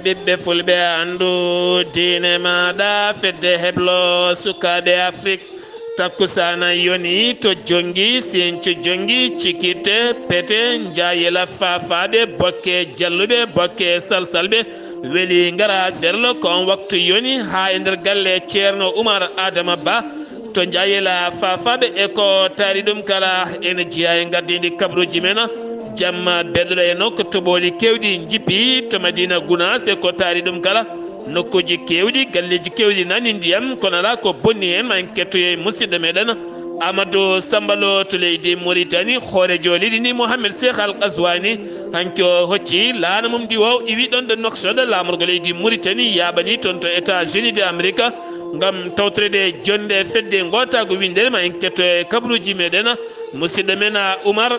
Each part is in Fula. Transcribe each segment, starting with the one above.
ɓiɓɓe fulɓe andu diine maɗa fedde heblo sukaɓe Afrique takkusana yoni to jongi sincu jongi cikite pete jayela fafaɓe bokke jalluɓe bokke salsalɓe weli ngara ferlo kon waktu yoni ha e nder galle ceerno Oumar Adama Ba to jayela fafaɓe e ko taari ɗum kala ene jeeya e gardidi kabruji men jamma belɗo e nokko toɓoli kewɗi jippi to Madina Gounass e ko taari ɗum kala nokkuji kewɗi galleji kewɗi nani ndiyam kono ala ko bonni hen ma en kettoye musidɗo meɗen Amadou Sambalo to leydi Mauritanie hoorejo leydi ni Mohamed Cheikh Al Qaswani hanki o hocci laana mum ndi waw iwi ɗon ɗo noksoɗo lamorgo leydi Mauritanie yaɓani toon to États-Unis de Amérique ngam tawtorede jonde fedde gotago windere ma en kettoye kabruji meɗen musidɗo men Oumar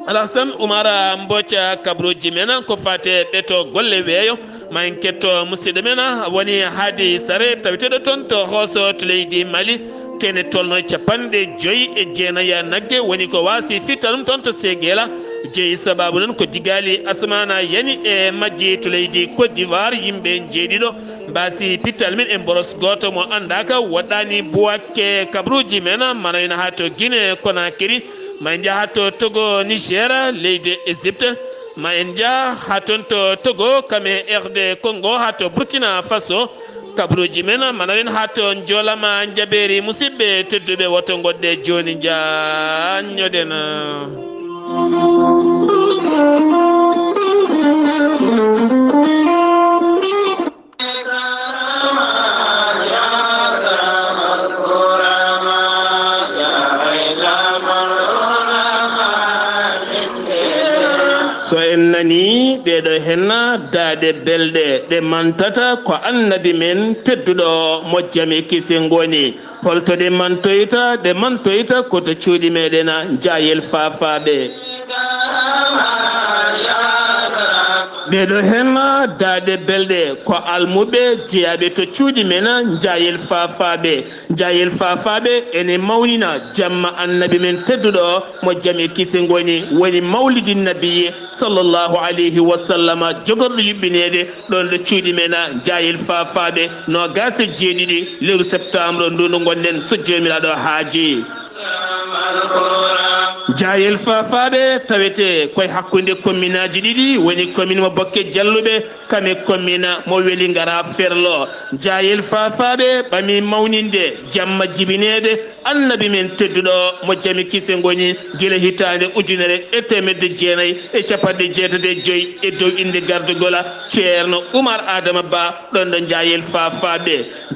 Alassane Oumar Mbocca kabruji men ko fate ɓeto golle weeyo ma en ketto musidɗo men woni haadi sare taweteɗo toon to hooso to leydi Mali kene tolno 59 nagge woni ko wasi fitta ɗum toon to Séguéla jeeyi sababu noon ko digali asmana yani e majji to leydi Côte d'Ivoire yimɓe jeeɗiɗo mbasi pittal men e boros goto mo andaka waɗɗani buwakke kabruji men mana ina ha to Guinée Conakry ma en jaaha to Togo Niger leydi Égypte ma en jaa ha toon to Togo kame RD Congo ha to Burkina Faso kabruji men manawen ha to jolama jaɓeri musidɓe tedduɓe woto goɗɗe joni jañoɗen so en nani ɗeɗo henna daade belɗe ɗe mantata ko annabi men tedduɗo mo jami kisi ngoni holto ɗe mantoyta koto cuuɗi meɗen jayel fafaɓe ɗeɗo henna daade belɗe ko almuɓe jeeyaɓe to cuuɗi men jayel fafaɓe ene mawnina jamma annabi men tedduɗo mo jami kisi ngoni woni mawlidi nabiyi sallllahu alayhi wa sallam jogorɗo yuɓɓinede ɗon ɗo cuuɗi men jayel fafaɓe no gasa jeeɗiɗi lewru septembre ndu ndu gonɗen so jomiraɗo haaji jayel fafaɓe tawete koye hakkude commune aji ɗiɗi woni commune mo Bokke Jalluɓe kame commune mo Weli Ngara Ferlo jayel fafaɓe ɓami mawninde jamma jibinede annabi men tedduɗo mo jami kise ngoni guila hitande 1995 e dow inde gardugola ceerno Oumar Adama Ba ɗon ɗo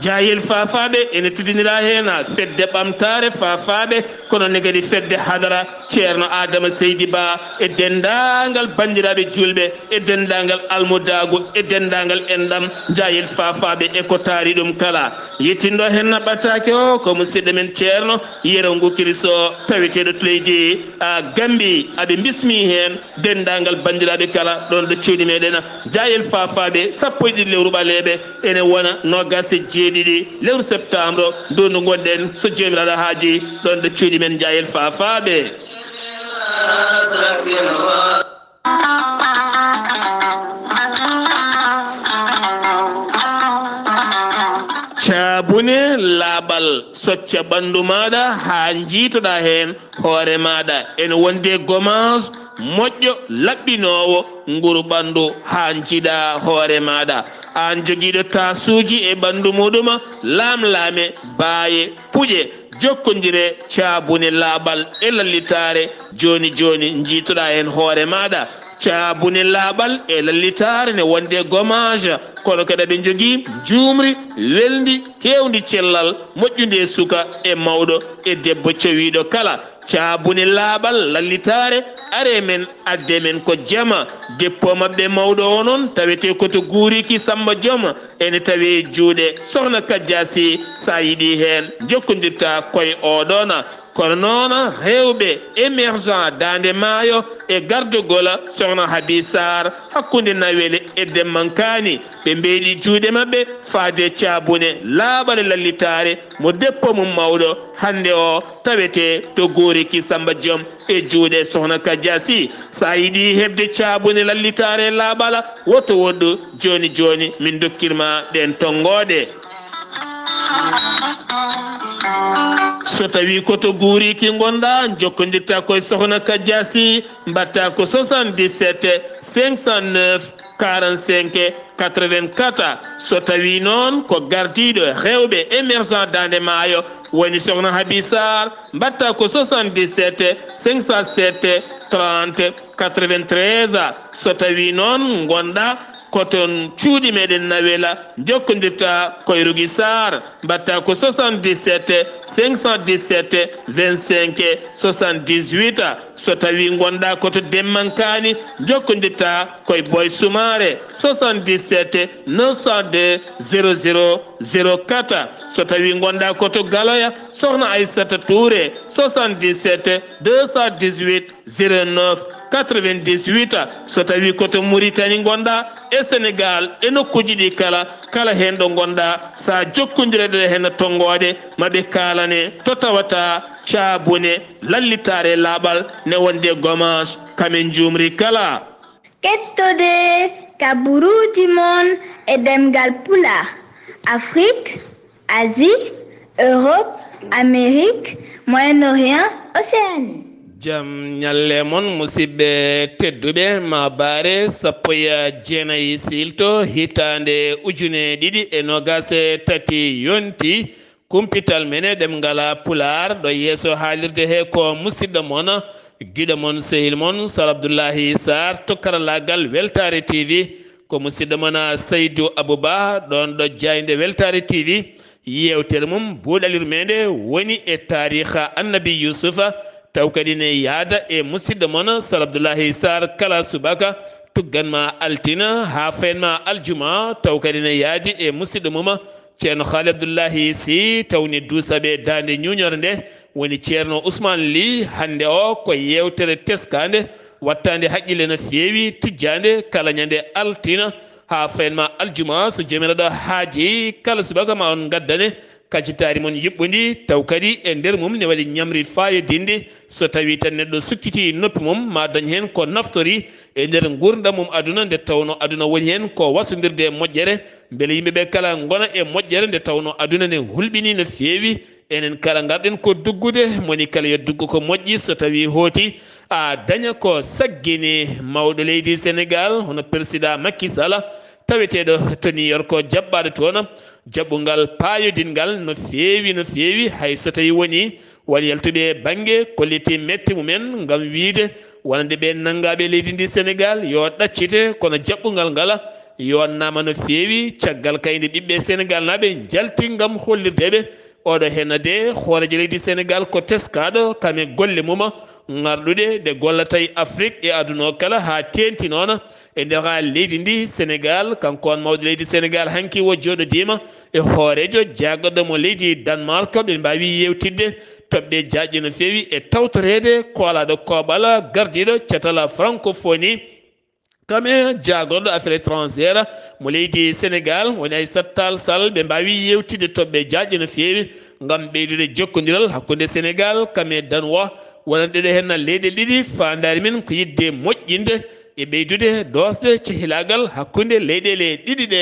jayel fafaɓe ene tudinira hen fedde ɓamtare fafaɓe kono ne kadi fedde hadara ceerno Adama Seydi Ba e dendagal bandiraɓe julɓe e dendagal almudago e dendagal enɗam jayel fafaɓe e ko taari ɗum kala yettindo hen naɓɓatake o ko musidɗo men ceerno yero ngu kiriso taweteɗo to leydi Gambi aɓe bismi hen dendagal bandiraɓe kala ɗon ɗo cuuɗi meɗen jayel fafaɓe 11 lewru ɓaleɓe ene wona nogase jeeɗiɗi lewru septembre ndu ndu gonɗen so jomiraɗo haaji ɗon ɗo cuuɗi men jayel fafaɓe caabune laaɓal socca ɓanndu maɗa haa jiitoɗa heen hoore maɗa ene wonde gommage moƴƴo laɓɓinowo nguru ɓanndu haa jiiɗa hoore maɗa an jogiiɗo tasuuji e ɓanndu muɗum laamlaame baaye puƴe jokkodire caabune laaɓal e lallitare joni joni jiitoɗa heen hoore maɗa caabune laaɓal e lallitare ne wonde gommage kono kadi ɓe jogii juumri welndi hewndi cellal moƴƴude suka e mawɗo e debbo cewiɗo kala caabune laaɓal lallitare are men adde men ko jama deppo mabɓe mawɗo o noon tawete koto guuriki Samba Dioma ene tawi juuɗe sohna Kadja Sy sa yiɗi hen jokkodirta koye oɗon kono noon rewɓe émergent dande maayo e gardogola sohna Habi Saar hakkunde nawele e demmankani ɓe mbeeɗi juuɗe maɓɓe faade caabune laaɓale lallitare mo deppo mum mawɗo hande o tawete to goriki Samba Diom e juuɗe sohna Kadiasi sa yiɗi hebde caabune lallitare laaɓala woto woɗɗu joni joni min dokkirma ɗen tongoɗe so tawi koto guuriki gonɗa jokkodirta koye sohna Kadiasi mbatta ko 77 509 45 84 so tawi noon ko gardiɗo rewɓe émergent dande maayo woni sohna Habi Saar mbatta ko 77 507 30 93 so tawi noon gonɗa koton cuuɗi meɗen nawela jokkodirta koye Rougui Sarr mbatta ko 77 517 25 78 so tawi gonɗa koto demmankani jokkodirta koye Boy Soumare 77 902 00 04 so tawi gonɗa koto Galoya sohna Aissata Touré 77 218 09 98 so tawi koto Mauritanie gonɗa e Sénégal e nokkuji ɗi kala hen ɗo gonɗa sa jokkodireɗo hen tongoɗe maɓe kalane to tawata caabune lallitare laaɓal ne wonde gommage kamen jumri kala kettode kaburuji mon e ɗemngal pulaar Afrique, Asie, Europe, Amérique, Moyen-Orient, Océanie. Jam nyalle mon musidɓe tedduɓe mawbaare sappo e jeenayi silto hitande ujune ɗiɗi e nogase tati yonti kumpital mene ɗemngala pulaar ɗo yeeso haalirde he ko musidɗo mon giɗo mon sehil mon Sar Abdullaahi Saar to karallagal Weltare TV ko musidɗo mon Seydou Abouba ɗon ɗo jayde Weltare TV yewtere mum buuɗalirmede woni e tariha annabi Yousufa taw kadi ne yaada e musidɗo mon Sar Abdullaahi Saar kala subaka tugganma altina ha fenma aljuma taw kadi ne yaadi e musidɗo mum ceerno Haali Abdullahi Sy tawni duusaɓe dande ñuñore nde woni ceerno Ousmane Ly hande o ko yewtere teskande wattande haqqille no feewi tijjande kala ñande altina ha fenma aljuma so jomiraɗo haaji kala subaka ma on gaddane kacitari mon yuɓɓudi taw kadi e nder mum ne waɗi ñamri fayodinde so tawi tan neɗɗo sukkiti noppi mum ma dañ hen ko naftori e nder gurdam mum aduna nde tawno aduna woni hen ko wasodirde e moƴƴere beele yimɓeɓe kala gona e moƴƴere nde tawno aduna ne hulɓini no feewi enen kala garɗen ko duggude moni kala yo duggu ko moƴƴi so tawi hooti a daña ko saggini mawɗo leydi Sénégal hono président Macky Sall taweteɗo to New York ko jaɓɓaɗo toon jaɓɓungal payodingal no feewi hay so tawi woni yaltuɓe banggue kolliti metti mumen gam wiide wonande ɓe nanggaɓe leydi ndi Sénégal yo ɗaccite kono jaɓɓungal ngala yo nama no feewi caggal kayde ɓiɓɓe Sénégal naɓe jalti gam hollirdeɓe oɗo hennade hoorejo leydi Sénégal ko teskaɗo kame golle mum ngarɗude de gollata e Afrique e aduna o kala ha tenti noon e nder ha leydi ndi Sénégal kanko on mawɗo leydi Sénégal hanki wo joɗodima e hoorejo jaggoɗo mo leydi Danemark ɓe mbawi yewtidde toɓɓe jaƴƴe no feewi e tawtorede koolaɗo koɓal gardiɗo catala francophonie kame jagorɗo affaire étrangére mo leydi Sénégal woni Aissata Tall Sall ɓe mbawi yewtidde toɓɓe jaƴƴe no feewi gam ɓeydude jokkodiral hakkude Sénégal kame Danois wonande ɗo hen leyɗe ɗiɗi fandari men ko yidde moƴƴinde e ɓeydude dosɗe cehilagal hakkude leyɗele ɗiɗi ɗe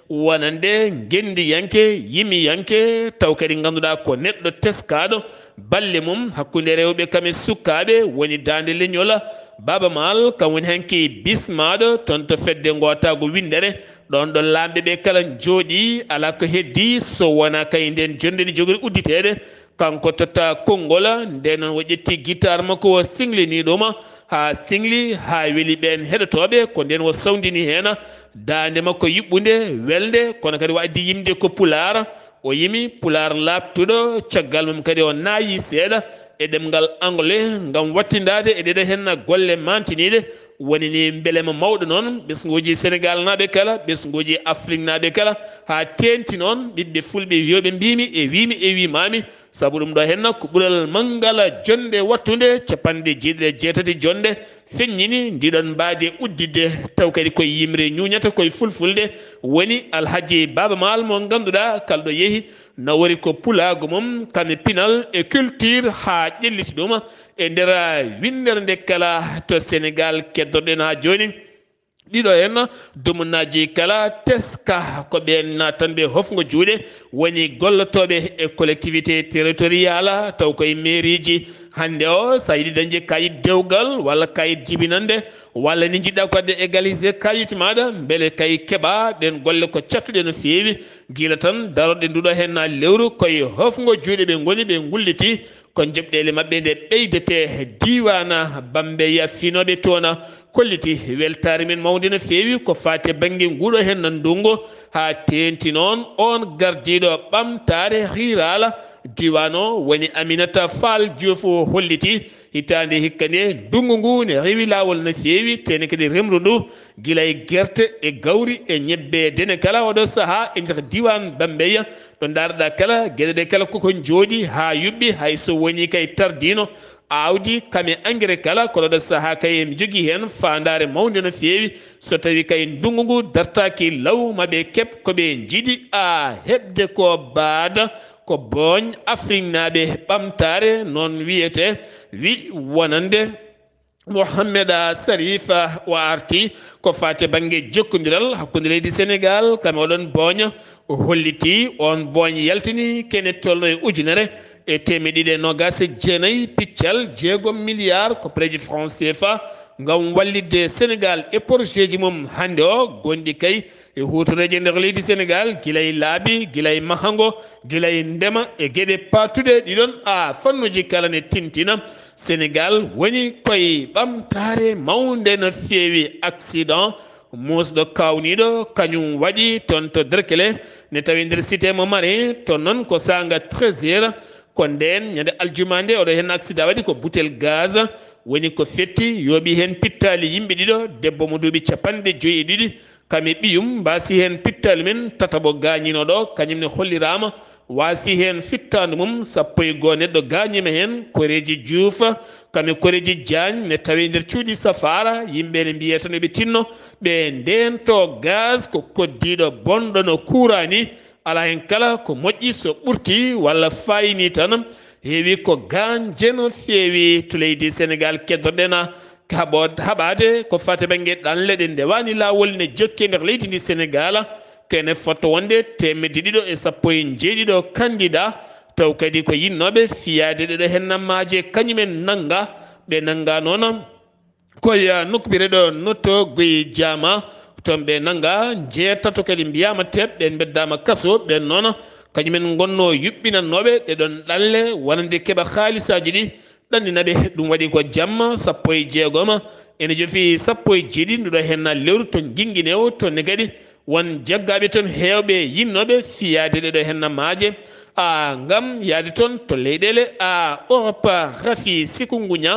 wonande gendiyanke yimiyanke taw kadi ganduɗa ko neɗɗo teskaɗo balle mum hakkude rewɓe kame sukkaɓe woni dande leñol Baba Mal kam woni hanki bismaɗo toon to fedde gotago windere ɗon ɗo lamɓe ɓe kala jooɗi ala ko heddi so wona kay nden jonde ne jogori udditede kanko totta konngol nden noon o ƴetti guitare makko o singlini ɗum ha singli ha weeli ɓen heɗotoɓe ko nden o sawdini hen dande makko yuɓɓude welde kono kadi o addi yimde ko pulaar o yimi pulaar labtuɗo caggal mum kadi o naayi seeɗa e ɗemngal anglais gam wattindade e ɗeɗo hen golle mantiniɗe woni ni beelema mawɗo noon ɓesguji Sénégal naɓe kala ɓesguji Afrique naɓe kala ha tenti noon ɓiɓɓe fulɓe wiyoɓe mbimi e wimami sabu ɗum ɗo henna ko ɓural mangala jonde wattude capanɗe jeeɗiɗi jeetati jonde feññini ndiɗon mbaadi uddide taw kadi koye yimre ñuñata koye fulfulde woni alhaji baba mal mo ganduɗa kalɗo yeehi nawori ko pulago mum kame pinal e culture ha ƴelliti ɗum e nder windere nde kala to Sénégal keddoɗen ha joni ɗiɗo hen dumunaji kala teska ko ɓen natanɓe hofgo juuɗe woni gollotoɓe e collectivité territorial taw koye mairie ji hande o sa yiɗi dañde kayit dewgal walla kayit jibinande walla ni jiɗɗa ko wadde égalisé kayit maɗa beele kay keeɓa ɗen golle ko cattuɗe no feewi guila tan daroɗe nduɗo hen ha lewru koye hofgo juuɗe ɓe goni ɓe gulliti ko jebɗele mabɓe nde ɓeydete diwana Bambeya finoɓe toona kolliti weltare men mawde no feewi ko fate banggue nguɗo hen nan ndungu ha tenti noon on gardiɗo ɓamtare hirala diwan o woni Aminata Fall Diouf holliti hitande hikka nde ndungu ngu ne rewi lawol no feewi tene kadi remru ndu guila e guerte e gawri e ñebbe dene kala oɗo saaha e nder diwan Bambeya ɗo darɗa kala gueɗe ɗe kala koko jooɗi ha yuɓɓi hayso woni kay tardino awdi kame engrais kala kono ɗo saaha kay mi jogui hen fandare mawde no feewi so tawi kay ndungu ngu dartaki law maɓe keeb koɓe jiiɗi a heɓde ko baada ko boñ Afrique naɓe ɓamtare noon wiyete wi wonande Mohamed Sarifa o arti ko fate banggue jokkodiral hakkude leydi Sénégal kame oɗon boña o holliti on boñ yaltini kene tolno e ujunere e temedɗiɗi e nogas e jeenayyi piccal 6 milliards ko préji franc CFA ngam wallidde Sénégal e projet ji mum hande o gonɗi kay e hutoreje nder leydi Sénégal guilay laabi guilay mahango guilay ndema e gueɗe patuɗe ɗiɗon a fannuji kala ne tintina Sénégal woni koye ɓamtare mawde no feewi accident musɗo kawniɗo kañum waɗi toon to Derklé ne tawi nder cité mo marin toon noon ko sanga 13h ko nden ñande aljumande oɗo hen accident waɗi ko boutel gaz woni ko fetti yooɓi hen pittali yimɓe ɗiɗo debbo mo duuɓi 52 kame ɓiyum mbasi hen pittali men tataɓo gañinoɗo kañumne hollirama wasi hen fittandu mum 11 neɗɗo gañima hen Koreji Diouf kame Koreji Diagne ne tawi nder cuuɗi safara yimɓe ne mbiye tan eɓe tinno ɓe ndento gaz ko koddiɗo bonɗo no kurani ala hen kala ko moƴƴi so ɓurti walla fayini tan heewi ko ganje no feewi to leydi Sénégal keddoɗena haɓade ko fate banggue ɗanle ɗe ndewani lawol ne jokki nder leydi ndi Sénégal kene fotto wonde 117 candidat taw kadi ko yinnoɓe fiyade ɗeɗo hennammaje kañumen nanga ɓe nanga noon koye nokkubire ɗo notto Guy Diama toon ɓe nanga jeetato kadi mbiyama teɓ ɓen beddama kaso ɓen noon kañumen gonno yuɓɓinannoɓe ɗeɗon ɗalle wonande keeɓa haalisaji ɗi ɗanninaɓe ɗum waɗi ko jamma 16 ene jofi 17 nduɗo henna lewru to guinguinewo tonne kadi won jaggaɓe toon hewɓe yinnoɓe fiyade ɗeɗo henna maaje ngam yaade toon to leyɗele Europe rafi sikunguña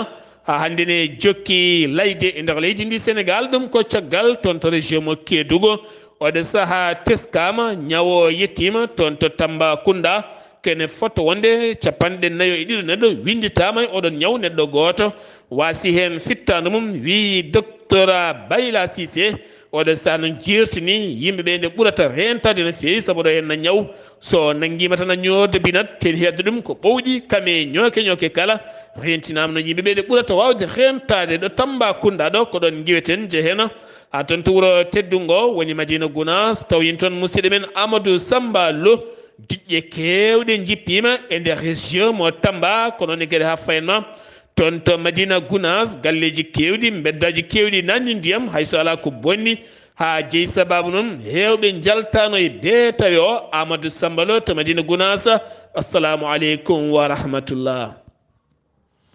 ha hande ne jokki layde e nder leydi ndi Sénégal ɗum ko caggal toon to région mo Kédougou oɗo saaha teskama ñawo yettima toon to Tambacounda kene fotto wonde 42 neɗɗo winditama e oɗon ñaw neɗɗo goto wasi hen fittandu mum wi docteur Bayla Cissé oɗo sa no jirtini yimɓeɓe nde ɓurata rentade no feewi saabu ɗo henna ñaw so nanguima tan a ñoorde binat ten hedde ɗum ko ɓowɗi kame ñoke kala rentinama no yimɓeɓe nde ɓurata wawde rentade ɗo Tambacounda ɗo ko ɗon guiweten jeehena ha toon to wuuro teddungo woni Madina Gounass tawyin toon musidɗo men Amadou Samba Lo diƴƴe kewɗe jippima e nder région mo Tamba ko noon kadi ha fayenma toon to Madina Gounass galleji kewɗi beddaji kewɗi nanni ndiyam hayso ala ko bonni ha jeeyi sababu noon hewɓe jaltano e beetawe o Amadou Samba Lo to Madina Gounass assalamu aleykum wa rahmatullah.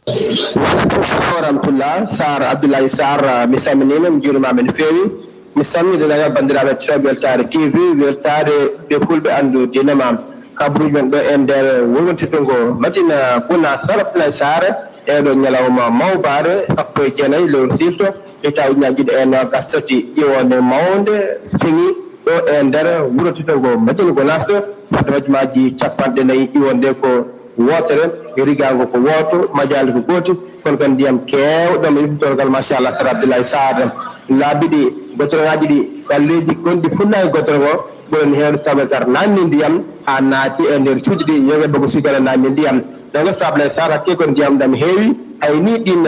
wa rahmatullah Saar Abdullaahi Saar mi salminima mi juurimama no feewi mi salminiɗo bandiraɓe tewɓe weltare TV weltare ɓe fulɓe andu dina mam kabaruji men ɗo e nder wontirɗo ngo Madina Gounass Saar Abdullaahi Saar eɗo ñalawma mawbaare 19 lewru silto e taw ñaƴƴiɗo e nogas tati ƴiwonde mawde feŋi ɗo e nder wurotito ngo Madina Gounass fadaji maji 40 ƴiwonde ko wotere rigango ko woto majali ko goti kono kan ndiyam kewɗam yibtorgal machallah Sar Abdullaahi Saar laabi ɗi gotoraji ɗi galleji gonɗi funnayi gotere ngo ɓuren heewde tabatar nanni ndiyam ha naati e nder cuuɗi ɗi yoge bogo sigara nanni ndiyam donc Sar Abdullaahi Saar hakke kon ndiyam ɗam heewi hay ni ɗin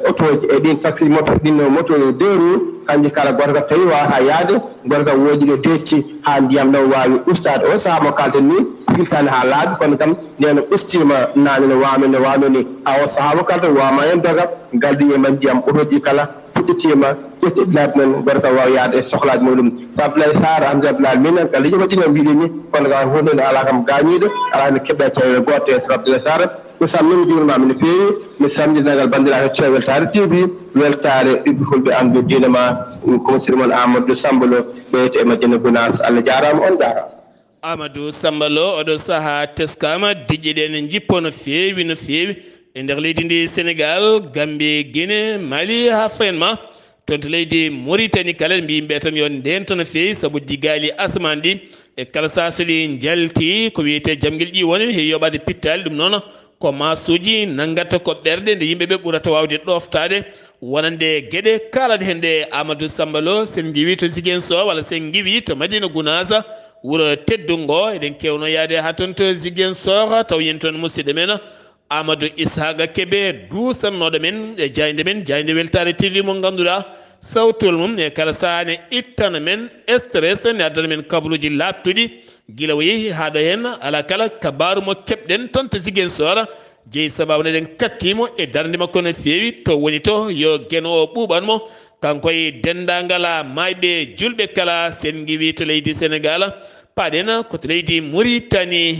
autoji e ɗin taxi moto ɗin moto deux roues kanji kala goto kam tawi wawata yaade goto kam woji ɗo decci ha ndiyam ɗam wawi ustade o saaha mo kalten ni filtani ha laaɓi kono kam ndeno ustima nane no wano ni ha o saaha mo kalten wama hen doga galdi e man ndiyam autoji kala puɗɗitima ƴetti laabi men goto kam wawa yaade e sohlaji muɗum Sar Abdullaahi Saar hamdulillah minen galleji moƴƴini no mbiɗen ni kono kam hunde nde ala kam gañiɗo ala no keɓɓe cawle goto e Sar Abdullaahi Saar mi salmini jurnimama no feewi mi samdinagal bandiraɓe to weltare TV weltare ɓiɓɓe fulɓe andu diine ma ko musidɗo moon Amadou Samba Lo ɓeyte e Madina Gounass Allah jarama on jarama Amadou Samba Lo oɗo saaha teskama diƴƴe ɗe ne jippo no feewi e nder leydi ndi Sénégal Gambie Guinée Mali ha fayenma toon to leydi Mauritanie kala mbi yimɓe tan yo ndento no feewi saabu digali asman ɗi e kala sasoli jalti ko wiyete jamguel ƴi woni he yoɓade pittali ɗum noon ko masuji nangata ko ɓerde nde yimɓeɓe ɓurata wawde ɗoftade wonande gueɗe kalade hen nde Amadou Samba Lo sen giwi to Ziguinchor walla sen giwi to Madina Gounass wuuro teddungo eɗen kewno yaade ha toon to Ziguinchor taw yen toon musidɗo men Amadou Ishaqa Kébé dusannoɗo men e jayde weltare TV mo ganduɗa sawtol mum e kala sane ittana men stress ne addana men kabaruji labtuɗi gila o yeehi haɗo hen ala kala kabaru mo keɓɗen toon to Ziguinchor jeeyi sababu eɗen kattimo e darde makko no feewi to woni to yo gueno o ɓuɓanmo kanko e dendagal mayɓe julɓe kala sen giwi to leydi Sénégal paɗen ko to leydi Mauritanie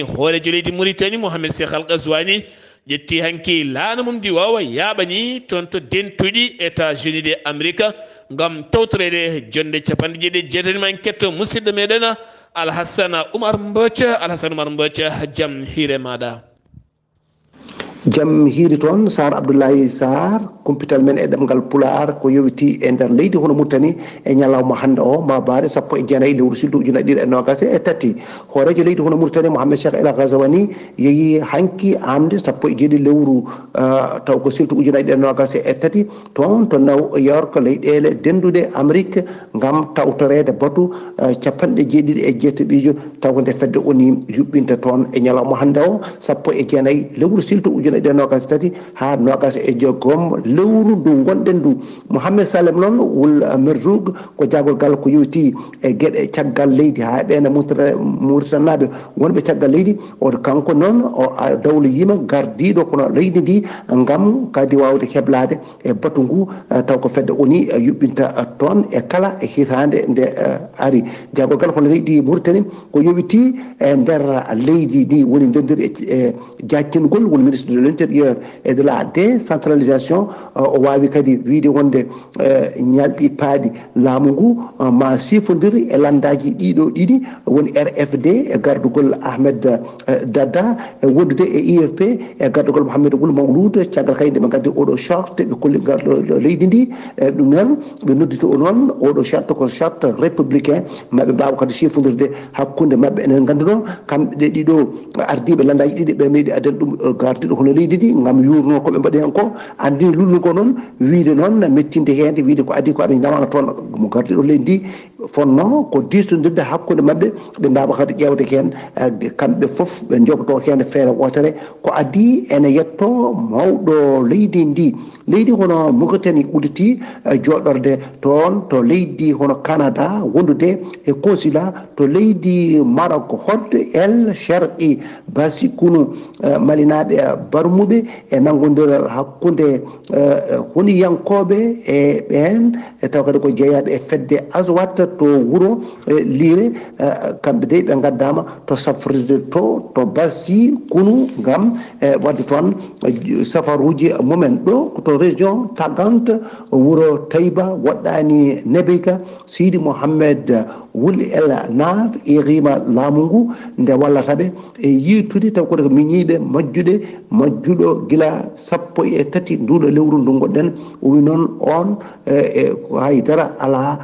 hoorejo leydi Mauritanie Mohamed Cheikh Al Ghazouani ƴetti hanki laana mum ndi wawa yaaɓani toon to dentuɗi États-Unis de Amérique ngam tawtorede jonde capanɗe jeetati ma en ketto musidɗo meɗen Alhassane Oumar Mbocc jaam hiire maɗa jam hiiri toon Sar Abdullaahi Saar kumpital men e ɗemngal pulaar ko yowiti e nder leydi hono Mauritanie e ñalawma hannde o mawbaare 19 lewru silto ujunnaje ɗiɗi e nogas e tati hoorejo leydi hono Mauritanie Mohamed Cheikh El Ghazouani yeehi hanki amde 17 lewru taw ko silto ujunnaje ɗiɗi e nogas e tati toon to New York leyɗele dendude Amérique ngam tawtorede batu capanɗe jeeɗiɗi e jeetaɓijo taw ko nde fedde oni yuɓɓinta toon e ñalawma hannde o 19 lewru silto ujunnaje ɗiɗi e nogas tati ha nogas e jeegom lewru ndu gonɗen ndu Mouhamed Salem noon wul merjoug ko jagolgal ko yowti e gueɗe caggal leydi ha ɓeene Mauritanaɓe wonɓe caggal leydi oto kanko noon o dawloyima gardiɗo kono leydi ndi ngam kadi wawde heblade e batu ngu taw ko fedde oni yuɓɓinta toon e kala e hitande nde ari jagolgal kono leydi Mauritanie ko yowiti e nder leydi ndi woni ndendir e jaccingol woni ministre de l'intérieur et de la décentralisation o wawi kadi wiide wonde ñalɗi paaɗi laamu ngu ma sifodiri e landaji ɗiɗo ɗiɗi woni RFD e gardugol Ahmed Dada e wondude e IFP e gardugol Mouhamadou Goul Mawloud caggal kayde ɓe gaddi oɗo charte ɓe kolli garɗo leydi ndi ɗum noon ɓe noddito o noon oɗo charte ko charte républicain maɓe mbawa kadi sifodirde hakkude mabɓe enen ganduno kamɓe ɗiɗo ardiɓe landaji ɗiɗi ɓe meeɗi aden ɗum gardiɗo hono leydi ndi gam yurno koɓe mbaɗi hen ko andi lullugo noon wiide noon mettinde hende wiide ko adi ko aɓe ñamana toon mo gardiɗo leydi ndi fonno ko distodirde hakkude mabɓe ɓe mbawa kadi ƴewde hen kamɓe foof ɓe jogto hen feere wotere ko adi ene yetto mawɗo leydi ndi leydi hono Mauritanie udditi joɗorde toon to leydi hono Canada wondude e consulat to leydi Maroc hodde El Sharqi Basikunu malinaɓe barmuɓe e nanggodiral hakkude honiyankoɓe e ɓen taw kadi ko jeeyaɓe e fedde Azawat to wuuro Lire kamɓe de ɓe gaddama to safride to Basi Kunu gam wadde toon safaruji mumen ɗo to région Tagante wuuro Taïba woɗɗani Nebeyka Sidi Mohamed wuli El Nav irima laamu ngu nde wallataɓe e yitude taw koto ko miñiɓe majjuɗo gila 13 nduɗo lewru ndu goɗɗen o wi noon on e haydara ala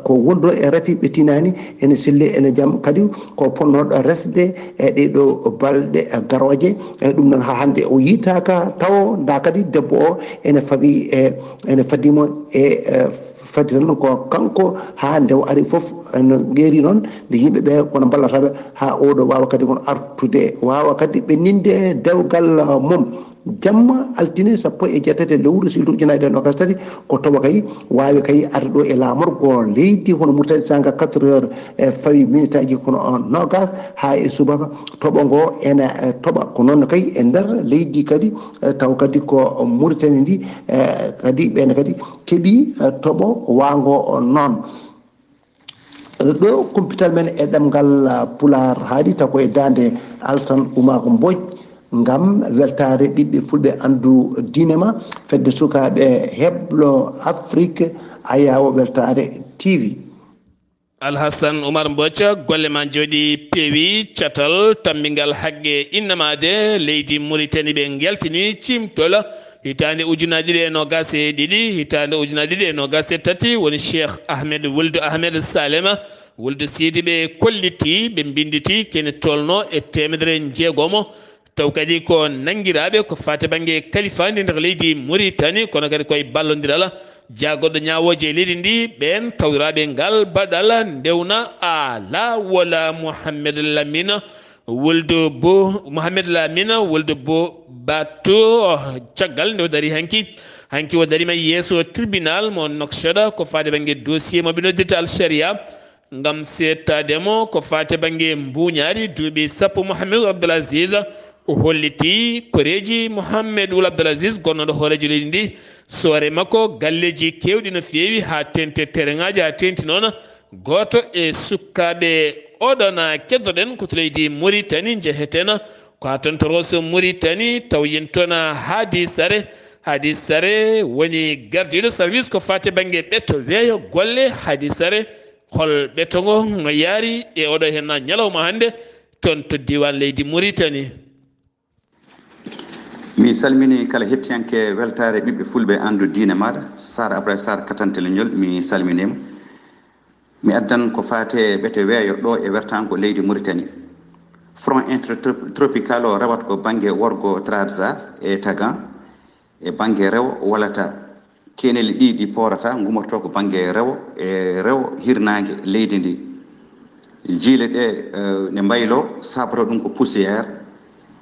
ko wondo e rafiɓe tinani ene sille ene jaam kadi ko ponnoɗo resde e ɗeɗo balɗe garoje e ɗum noon ha hande o yitaka taw nda kadi debbo o ene fawi ene fadimo e fadi tan ko kanko ha nde o ari foof no ɓeeri noon nde yimɓeɓe kono ballataɓe ha oɗo wawa kadi kon artude wawa kadi ɓenninde dewgal mum jamma altine 17 lewru silto ujunnaje ɗe nogas tati ko toɓa kay wawi kay arde ɗo e lamorgo leydi hono Mauritanie sanga 4 heures e fawi minute aji kono nogas ha e subaka toɓo ngo ene toɓa ko noon kay e nder leydi kadi taw kadi ko Mauritanie ndi kadi ɓene kadi keeɓi toɓo wango noon ɗo kumpital men e ɗemngal pulaar haaɗi taw koye dande Altan Oumar Mbodj ngam weltare ɓiɓɓe fulɓe andu diine ma fedde sukaɓe heblo Afrique ayawo weltare TV. Alhassan Oumar Mbodj golle ma jooɗi peewi catal tambingal haqqe innamade leydi Mauritanie ɓe geltini cimtol hitande ujunaji ɗi e nogas e ɗiɗi hitande ujunaji ɗi e nogas e tati woni Cheikh Ahmed Wuld Ahmed Salema Wuld Sidi ɓe kolliti ɓe binditi kene tolno e 600 taw kadi ko nangiraɓe ko fate banggue kalifandi nder leydi Mauritanie kono kadi koye ballodiral jagoɗo ñawoje e leydi ndi ɓen tawiraɓe ngal baɗal ndewna ala wala Mouhamed Lamine Wuld Bo Mouhamed Lamine Wuld Bo Bato caggal nde o dari hanki o darima yeeso tribunal mo Nouakchott ko fate banggue dossier mo ɓe noddita al sharia ngam settademo ko fate banggue mbuñari duuɓi sappo Mouhamed Abdullaahi Saar o holliti koreji Mouhamed Ould Abdul Aziz gonnoɗo hoorejo leydi ndi soore makko galleji kewɗi no feewi ha tente tereŋaji ha tenti noon goto e sukkaɓe oɗon keddoɗen ko to leydi Mauritanie jeheten ko ha ton to Rosso Mauritanie taw yen toon Hadi Sare woni gardiɗo service ko fate banggue ɓetto weeyo golle Hadi Sare hol ɓettogo no yaari e oɗo hen ñalawma hande toon to diwan leydi Mauritanie. mi salmini kala hettiyanke weltare ɓiɓɓe fulɓe andu diine maɗa Sar Abdoulahi Saar katanteleñol mi salminima mi addan ko fate ɓete weeyo ɗo e wertango leydi Mauritanie front intertropical o rawat ko banggue worgo Trarza e Tagan e banggue rewo walata keneli ɗiɗi porata gumorto ko banggue rewo e rewo hirnangue leydi ndi jiile ɗe ne mbaylo sabro ɗum ko poussiére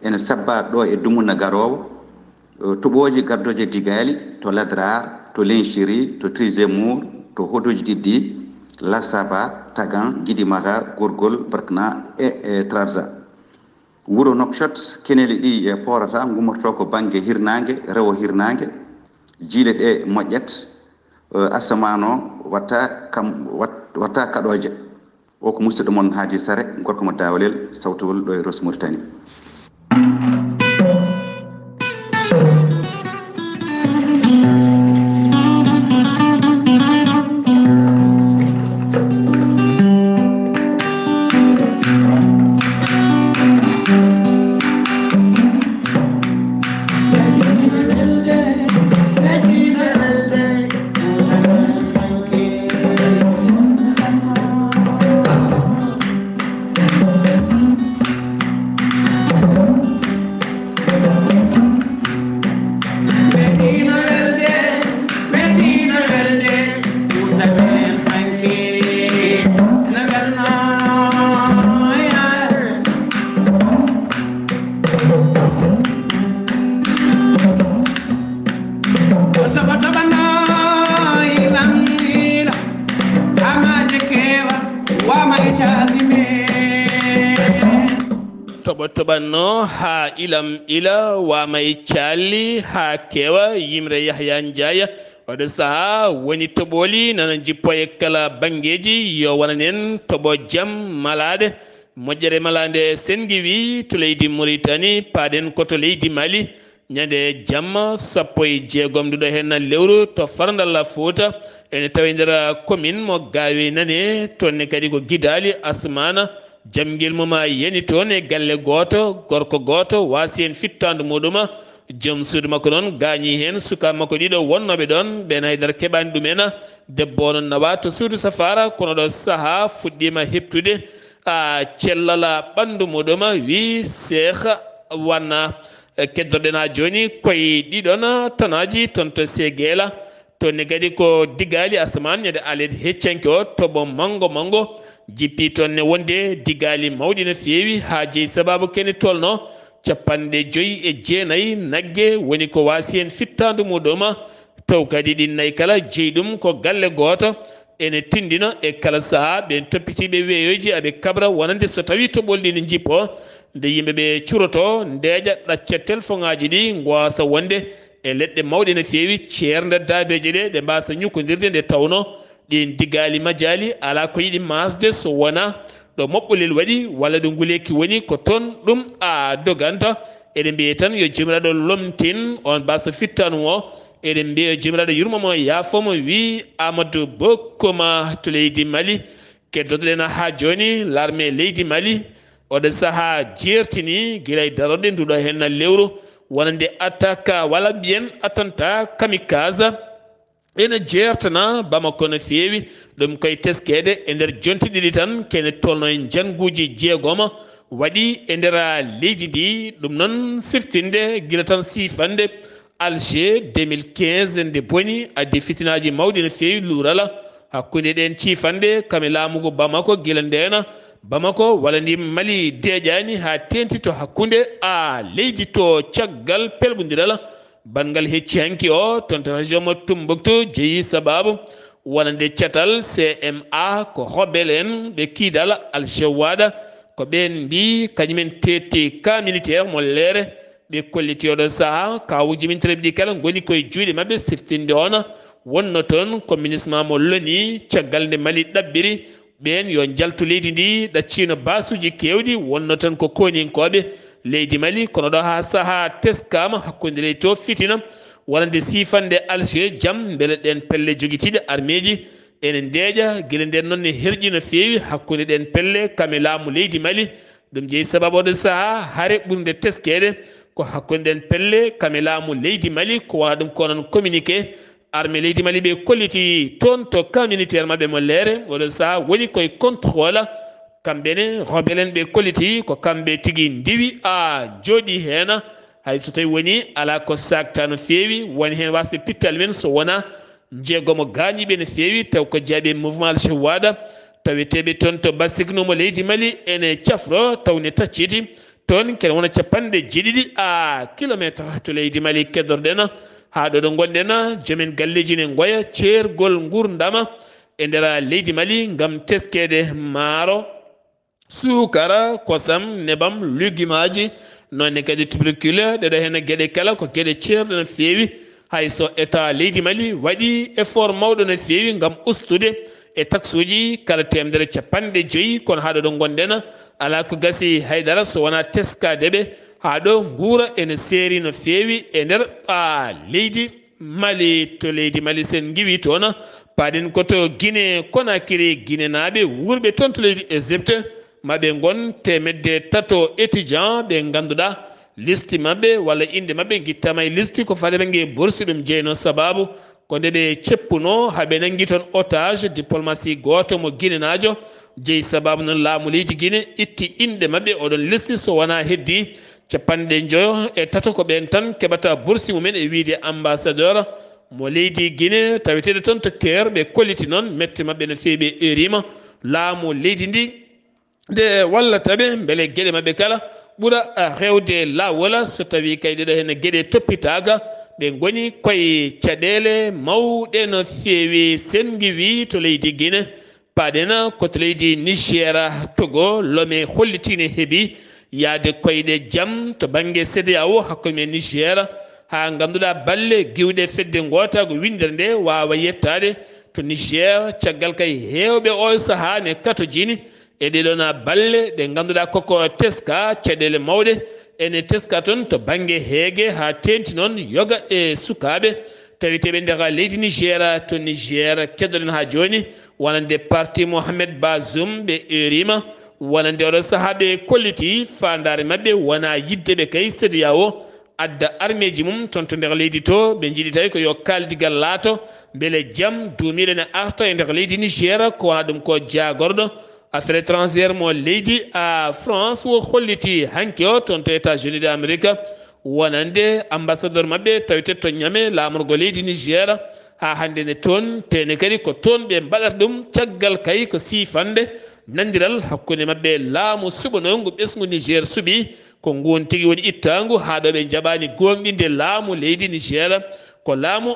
ene sabba ɗo e dumuna garowo toɓoji gardoje digali to Ladrar to Lenchiri to Trizemour to hodoji ɗiɗɗi Lassaba Tagan Guidimata Gorgol Barkna e Trarza wuro Nouakchott keneli ɗi e porata gumorto ko banggue hirnangue rewo hirnangue jiile ɗe moƴƴat asamano watta kaɗoje o ko musidɗo moon Hadi Sare gorko mo Dawlel sawtawol ɗo e Rosso Mauritanie. toɓanno ha ilam ila wamay calli ha kewa yimre Yahya Ndiaye oɗo saaha woni toɓoli nana jippo e kala bangeji yo wonanen toɓo jaam malade moƴƴere malade sengiwi to leydi Mauritanie paɗen koto leydi Mali ñande jamma 16 nduɗo hen lewru to farandal Fouta ene tawi nder commune mo gawi nane tonne kadi ko Guidali Asmana jamguel muma yani toon e galle goto gorko goto wasi en fittandu muɗuma joom suudu makko noon gañi hen suka makko ɗiɗo wonnoɓe ɗon ɓen haydara keɓani ɗumen debbo non nawa to suudu safara kono ɗo saaha fuɗɗima heptude cellala ɓandu muɗuma wi cheikh wanna keddorɗen ha joni koye ɗiɗon tanaji toon to segela to ne gadi ko digali asman ñande alede heccanke o toɓo mango jippi toon ne wonde digali mawɗi no feewi ha jeeyi sababu kene tolno 59 nagge woni ko wasi en fittandu muɗuma taw kadi ɗin nayyi kala jeeyi ɗum ko galle goto ene tindina e kala saaha ɓen toppitiɓe weeyoji aɓe kabra wonande so tawi to ɓolɗi ne jippo nde yimɓeɓe curoto ndeeƴa ɗacca téléphone ngaji ɗi gosa wonde e leɗɗe mawɗe no feewi ceerde daabeje ɗe ɗe mbasa ñukkodirde nde tawno ɗin digali majali ala ko yiɗi masde so wona ɗo moɓɓolel waɗi walla ɗo nguleki woni ko toon ɗum a doganta eɗen mbiye tan yo jomiraɗo lomtin on mbasa fittanu o eɗen mbiya jomiraɗo yurmomo yaafomo wi amadou bokkoma to leydi mali keddotoɗen ha joni l'armée leydi mali oɗo saaha jertini guilay darorde nduɗo hen lewru wonande attaque walla mbiyen attenta kamikaze ene jertana bamako no feewi ɗum koye teskede e nder jonti ɗiɗi tan kene tolno e janguji jeegoma waɗi e nder leydi ndi ɗum noon siftinde guila tan sifande alger 2015 nde boni addi fitinaji mawɗi no feewi luurala hakkude ɗen cifande kame laamugo bamako guila ndena bamako walla ndi mali deeƴani ha tenti to hakkude leydi to caggal pelɓodiral bangal hecci hanki o toon to région mo Tombouctou jeeyi sababu wonande catal CMA ko hobel en ɓe kiidal aljawaɗa ko ɓen mbi kañumen tetti ka militaire mo leere ɓe kolliti oɗo saaha kawuji min tereɓe ɗi kala goni koye juuɗe mabɓe siftinde on wonno toon ko ministement mo loni caggal nde mali ɗaɓɓiri ɓen yo jaltu leydi ndi ɗaccino basuji kewɗi wonno tan ko koninkoɓe leydi mali kono ɗo ha saaha teskama hakkude leydi to fitina wonande sifande alger jaam beele ɗen pelle joguitiɗe armeji ene ndeeƴa guila nden noon ne herƴi no feewi hakkude ɗen pelle kame laamu leydi mali ɗum jeeyi sababu oɗo saaha haare ɓurde teskede ko hakkude ɗen pelle kame laamu leydi mali ko wona ɗum ko noon communiqué armée leydi mali ɓe kolliti toon to camp militaire mabɓe mo leere oɗo saaha woni koye contrôle kamɓene rebelen ɓe kolliti ko kamɓe tigui ndiwi jooɗi hen hay so tawi woni ala ko sakta no feewi woni hen wasɓe pittal men so wona jeegomo gañiɓe no feewi taw ko jaaɓe mouvement alchawaɗa taweteɓe toon to basignomo leydi mali ene cafro tawne tacciti toon kene wona 70 kilométre to leydi mali keddorɗen ha ɗo ɗo gonɗen joomen galleji ne goya ceergol gurdama e nder leydi mali gam teskede maaro sukara kosam nebam lugumaji nonne kadi tubercule ɗeɗo hen gueɗe kala ko gueɗe ceerɗe no feewi hayso état leydi mali waɗi effort mawɗo no feewi gam ustude e taxe uji kala temedere 50 kono haɗo ɗo gonɗen ala ko gasi haydara so wona teskadeɓe haɗo guura ene seeri no feewi e nder leydi mali to leydi mali sen giwi toon paɗen koto guine konakiri guine naaɓe wurɓe toon to leydi égypte maɓe gon temedde tato étudiant ɓe ganduɗa liste mabɓe walla inde mabɓe guittama e liste ko faade ɓe gue borsi ɗum jeyno sababu ko nde ɓe ceppuno haaɓe nangui toon otage diplomatie goto mo guinenajo jeeyi sababu noon laamu leydi guine itti inde mabɓe oɗon liste so wona heddi 50 ko ɓen tan keɓata borsi mumen e wiide ambassadeur mo leydi guine taweteɗo toon to Caire ɓe kolliti noon mette mabɓe no feewi ɓe erima laamu leydi ndi nde wallataɓe beele gueɗe mabɓe kala ɓuura rewde lawol so tawi kay ɗeɗo hen gueɗe toppitaga ɓe goni koye caɗele mawɗe no feewi sen giwi to leydi guine paɗen koto leydi Niger Togo Lomé hollitine heeɓi yaade koyɗe jaam to banggue CEDEAO hakkude men Niger ha ganduɗa balle giwɗe fedde gotago windere nde wawa yettade to Niger caggal kay hewɓe o saaha ne katojini e ɗeɗon balle ɗe ganduɗa koko teska caɗele mawɗe ene teska toon to banggue heegue ha tenti noon yoga e sukaɓe tawiteɓe nder leydi Niger to Niger keddoɗen ha joni wonande parti Mohamed Bazoum ɓe erima wonande oɗo saaha ɓe kolliti fandare mabɓe wona yiddeɓe kay CEDEAO adda armeji mum ton to nder leydi to ɓe jiiɗi tawi ko yo kaldigal laato beele jaam duumiɗo ne arta e nder leydi Niger ko wona ɗum ko jagorɗo affaire étrangére mo leydi France wo holliti hanki o toon to États-Unis d'Amérique wonande ambassadeur mabɓe tawite to ñame lamorgo leydi Niger ha hande ne toon tene kadi ko toon ɓe mbaɗata ɗum caggal kay ko sifande nandiral hakkude mabɓe laamu suɓanongu ɓesgu Niger suuɓi ko ngun tigui woni ittangu ha ɗo ɓe jaɓani gonɗinde laamu leydi Niger ko laamu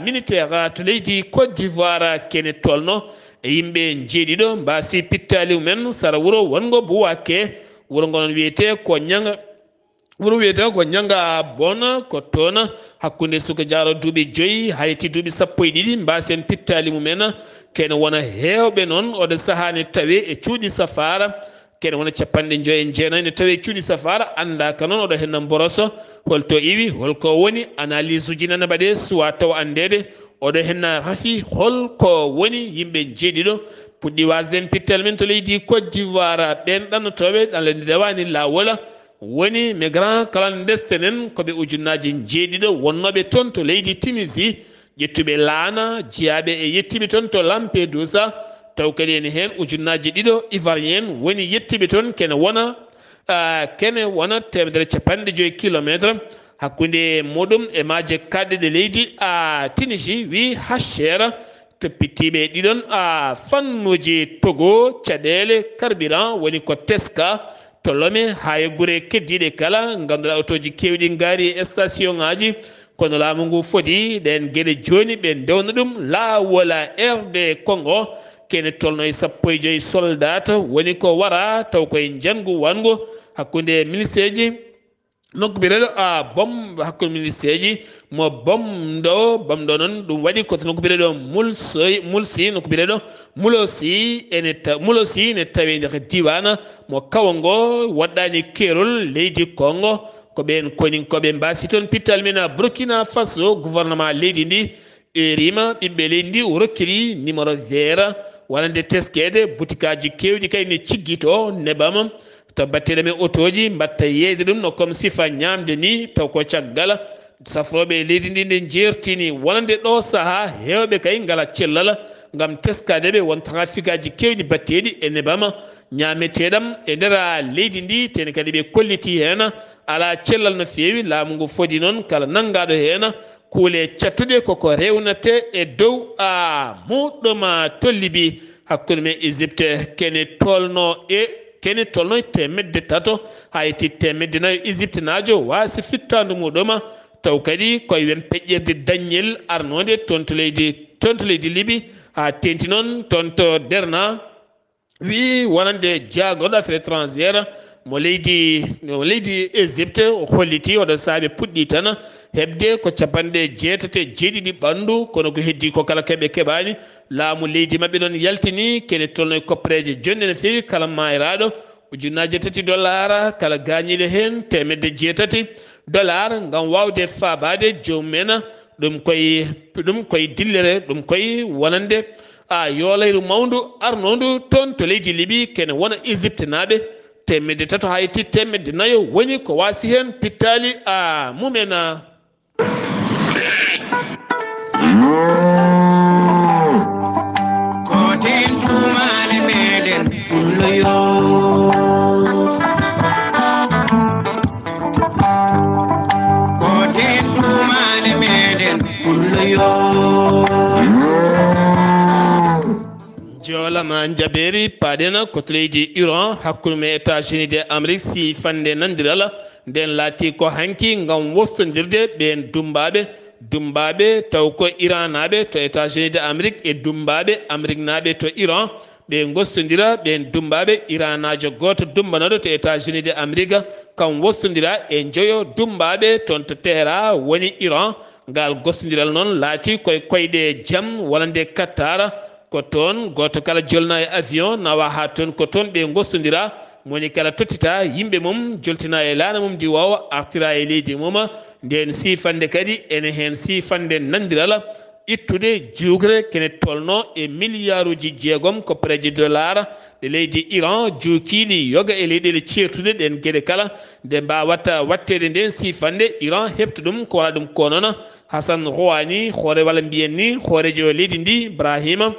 militaire to leydi Côte d'Ivoire kene tolno e yimɓe jeeɗiɗo mbasi pittali mumen sara wuuro wongo Bouaké wuuro ngonon wiyete ko ñanga wuro wiyete ko ñanga bona ko toon hakkude suka jaaro duuɓi 5 hayti duuɓi 12 mbasen pittali mumen kene wona hewɓe noon oɗo sahani tawi e cuuɗi safara kene wona 59 ne tawi cuuɗi safara andaka noon oɗo henna boroso holto iwi holko woni analyse uji nana mbaɗe suwa taw andede oɗo henna rafi holko woni yimɓe jeeɗiɗo puɗɗi wasden pittal men to leydi Côte d'Ivoire ɓen ɗannotoɓe ɗanlede dewani lawola woni migrant clandestin en koɓe ujunnaji jeeɗiɗo wonnoɓe toon to leydi Tunisie ƴettuɓe laana jeeyaɓe e yettiɓe toon to Lampedusa taw kadi ene hen ujunnaji ɗiɗo ivoirien woni yettiɓe toon kene wona 150 kilométre hakkude muɗum e maaje kadɗe ɗe leydi Tunisie wi hachère to pittiɓe ɗiɗon fannuji togo caɗele carburant woni ko teska to lome ha e guure keddiɗe kala ganduɗa autoji kewɗi gaari e station ngaji kono laamu ngu foti ɗen gueɗe joni ɓe ndewna ɗum laawola RD Congo kene tolno e 15 soldat woni ko wara taw koye jangu wangu hakkude ministre nokku bireɗo hakkude ministre ji mo bamɗo noon ɗum waɗi koto nokku bireɗo mulsi nokku bireɗo mulosi ne tawi nder diwana mo kawango waɗɗani kerol leydi Congo ko ɓen koninkoɓe mbasi toon pittal men Burkina Faso gouvernement leydi ndi rima ɓiɓɓe leydi ndi rokkiri numéro vert wonande teskede butikaji kewɗi kay ne ciggito nebama to batteɗe men autoji mbatta yeyde ɗum no comme sifa ñamde ni taw ko caggal safroɓe leydi ndi nde jertini wonande ɗo saaha hewɓe kay ngala cellal gam teskadeɓe won trafic aji kewɗi batteɗi e nebama ñameteɗam e nder leydi ndi tene kadi ɓe kolliti hen ala cellal no fewi laamu ngu fodi noon kala nangaɗo hen kuule cattuɗe koko rewnate e dow muɗɗoma tollibi hakkude men Égypte kene tolno e temedde tato ha yetti temedde nayo Égypte najo wasi fittandu muɗuma taw kadi koye wen peƴƴirde dañel arnode toon to leydi Libi ha tenti noon toon to Derna wi wonande jagorɗo affaire étrangére mo leydi Égypte o holliti oɗo saaɓe puɗɗi tan hebde ko 87 ɓandu kono ko heddi ko kala keɓe keɓani laamu leydi mabɓe ɗon yaltini kene tolno e koppareje jonde no fewi kala mayraɗo ujunnaje $3 kala gañiɗo hen $8 gam wawde fabade jomumen ɗum koye dillere ɗum koye wonande yolayru mawdu arnondu toon to leydi Libi kene wona Égypte naɓe $3 ha yetti $4 woni ko wasi hen pittali mumen koten tumale meɗen pulloyo koten tumale meɗen pulloyo jolama jaɓeri paɗena koto leydi Iran hakkude men États-Unis d'Amérique si fande nandiral nden laati ko hanki gam wostodirde ɓen dumbaɓe taw ko Iran naɓe to États-Unis d'Amérique e dumbaɓe Amérique naɓe to Iran ɓe gostodira ɓen dumbaɓe Iran najo goto dumbanoɗo to États-Unis d'Amérique kam wostodira e joyo dumbaɓe toon to Tehran woni Iran ngal gostodiral noon laati koye koyɗe jaam wonande Qatar ko toon goto kala jolna e avion nawa ha toon ko toon ɓe gostodira moni kala tottita yimɓe mum joltina e laana mum ndi wawa artira e leydi mum nden sifande kadi ene hen sifande nandiral ittude jugre kene tolno e milliarduji jeegom ko preji dollar de leydi Iran juukiɗi yoga e leyɗele certude ɗen gueɗe kala nde mbawata wattede nden sifande Iran hefta ɗum ko wala ɗum ko noon Hassan Rouhani hoore walla mbiyen ni hoorejo leydi ndi Ibrahima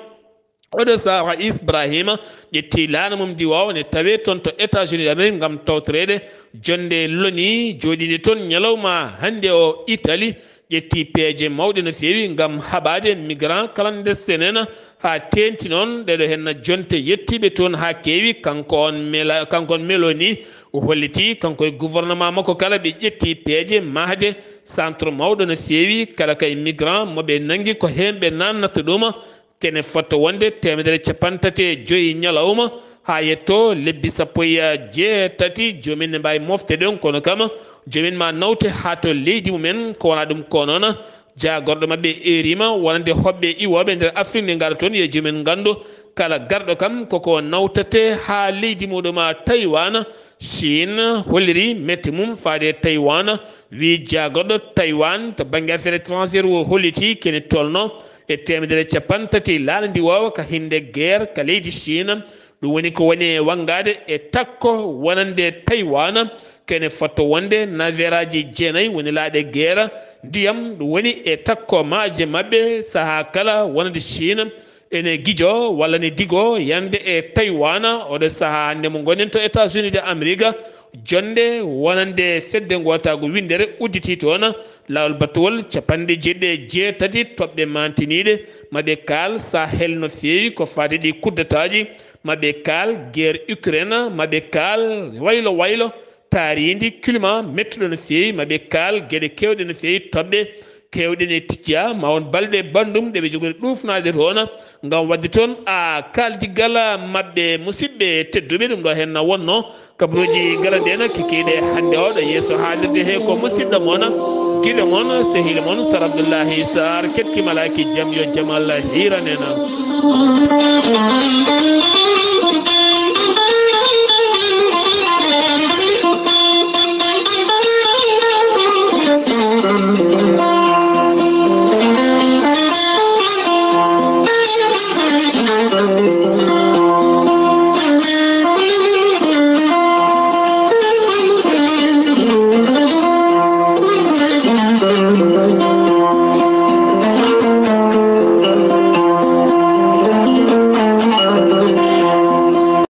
oɗo sa rais Ibrahima ƴetti laana mum diwa ne tawe toon to États-Unis d'Amérique gam tawtorede jonde loni joɗide toon ñalawma hande o Italie ƴetti peeje mawɗe no feewi gam haɓade migrant clandestin en ha tenti noon ɗeɗo henna jonte yettiɓe toon ha keewi kanko on Meloni o holliti kanko e gouvernement makko kala ɓe ƴetti peeje mahde centre mawɗo no feewi kala kay migrant moɓe nangi ko hemɓe nannata ɗum kene fotta wonde 135 ñalawma ha yetto lebbi 17 jomin ne mbawi mofte ɗon kono kam jomin ma nawte ha to leydi mumen ko wona ɗum ko noon jagorɗo mabɓe erima wonande hoɓɓe iwoɓe nder Afrique ne gara toon yo jomin gandu kala garɗo kam koko nawtate ha leydi muɗum Taïwan Chine holliri metti mum faade Taïwan wi jagorɗo Taïwan to banggue affaire étrangére o holliti kene tolno e 130 laana ndi wawa ka hinde guerre ka leydi Chine ɗum woni ko woni wangade e takko wonande Taïwan kene fotto wonde naviraji 9 woni laaɗe guerre ndiyam ɗum woni e takko maaje mabɓe saaha kala wonande Chine ene guijo walla ne digo yande e Taïwan oɗo saaha hande mo gonen to États-Unis d'Amérique jonde wonande fedde gotago windere udditi toon lawol battowol 17 toɓɓe mantiniɗe maɓe kaal Sahel no feewi ko fati ɗi kuddataji maɓe kaal guerre Ukraine maɓe kaal waylo taaridi climat mettuɗo no feewi maɓe kaal gueɗe kewɗe no feewi toɓɓe kewɗe ne ticca ma won balɗe bandum ɗeɓe jogori ɗufnade toon gam wadde toon kaldigal mabɓe musidɓe tedduɓe ɗum ɗo henna wonno kabaruji gala nden kikiɗe hande oɗo yeeso haalirde he ko musidɗo moon guiɗo moon sehile moon Sar Abdullaahi Saar kettimalaki jaam yo jaam Allah hiranena